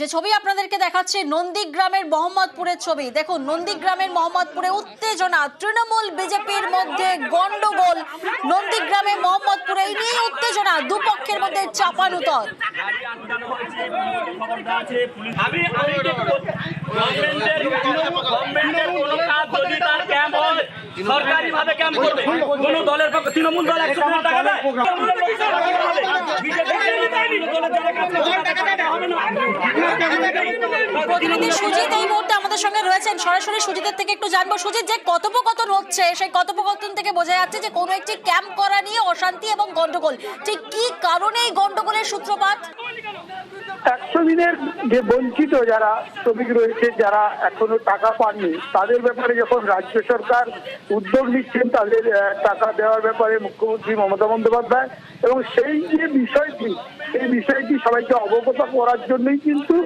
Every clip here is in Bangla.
যে ছবি আপনাদেরকে দেখাচ্ছি নন্দীগ্রামের মোহাম্মদপুরের ছবি। দেখুন, নন্দীগ্রামের মোহাম্মদপুরে উত্তেজনা, তৃণমূল বিজেপির মধ্যে গন্ডগোল। নন্দীগ্রামে মোহাম্মদপুরে এই নিয়ে উত্তেজনা, দুপক্ষের মধ্যে চাপানুতর। সরকারি ভাবে ক্যাম্প করবে, কোন দলের পক্ষে তৃণমূল দল 100 কোটি টাকা দেয়, প্রতিনিধি সুজিত এই মুহূর্তে আমাদের সঙ্গে রয়েছেন, সরাসরি সুজিতের থেকে একটু জানবো। সুজিত, যে কথোপকথন হচ্ছে সেই কথোপকথন থেকে বোঝা যাচ্ছে যে কোনো একটি ক্যাম্প করা নিয়ে অশান্তি এবং গন্ডগোল। ঠিক কি কারণে এই গন্ডগোলের সূত্রপাত? 100 দিনের যে বঞ্চিত যারা শ্রমিক রয়েছে, যারা এখনো টাকা পাননি, তাদের ব্যাপারে যখন রাজ্য সরকার উদ্যোগ নিচ্ছেন তাদের টাকা দেওয়ার ব্যাপারে মুখ্যমন্ত্রী মমতা বন্দ্যোপাধ্যায়, এবং সেই যে বিষয়টি, এই বিষয়টি সবাইকে অবগত করার জন্যই কিন্তু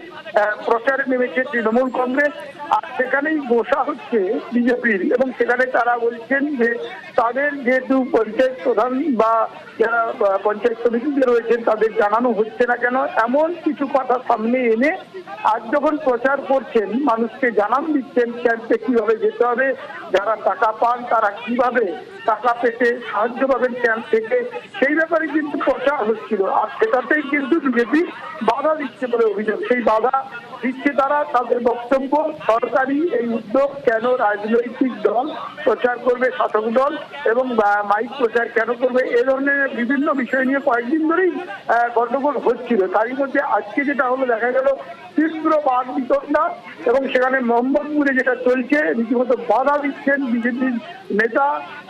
প্রচারে নেমেছে তৃণমূল কংগ্রেস। আর সেখানেই বসা হচ্ছে বিজেপির, এবং সেখানে তারা বলছেন যে তাদের যেহেতু পঞ্চায়েত প্রধান বা যারা পঞ্চায়েত সমিতিতে রয়েছেন তাদের জানানো হচ্ছে না কেন, এমন কিছু কথা সামনে এনে আজ যখন প্রচার করছেন, মানুষকে জানান দিচ্ছেন ক্যাম্পে কিভাবে যেতে হবে, যারা টাকা পান তারা কিভাবে টাকা পেতে সাহায্য পাবেন ক্যাম্প থেকে, সেই ব্যাপারে কিন্তু প্রচার হচ্ছিল। আর সেটাতেই কিন্তু বিজেপি বাধা দিচ্ছে বলে অভিযোগ। সেই বাধা দিচ্ছে তারা, তাদের বক্তব্য সরকারি এই উদ্যোগ কেন রাজনৈতিক দল প্রচার করবে, শাসক দল, এবং মাইক প্রচার কেন করবে, এ ধরনের বিভিন্ন বিষয় নিয়ে কয়েকদিন ধরেই গন্ডগোল হচ্ছিল। তারই মধ্যে আজকে যেটা হলো, দেখা গেল তীব্র বাদ বিতণ্ডা, এবং সেখানে মোহাম্মদপুরে যেটা চলছে রীতিমতো বাধা দিচ্ছেন বিজেপির নেতা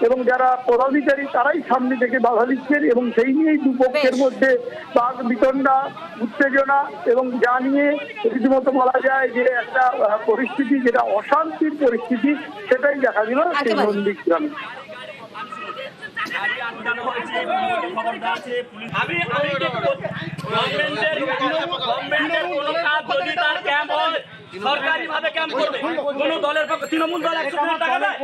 এবং যারা পদাধিকারী, তারাই সামনে থেকে বাধা দিচ্ছেন, এবং সেই নিয়েই দুপক্ষের মধ্যে বাদ বিতণ্ডা, উত্তেজনা, এবং যা নিয়ে রীতিমতো বলা যায় যে একটা পরিস্থিতি, যেটা অশান্তির পরিস্থিতি, সেটাই দেখা দিল সেই নন্দীগ্রামে। সরকারি ভাবে ক্যাম্প করবে, কোন দলের পক্ষে তৃণমূল দল 100 কোটি টাকা দেয়,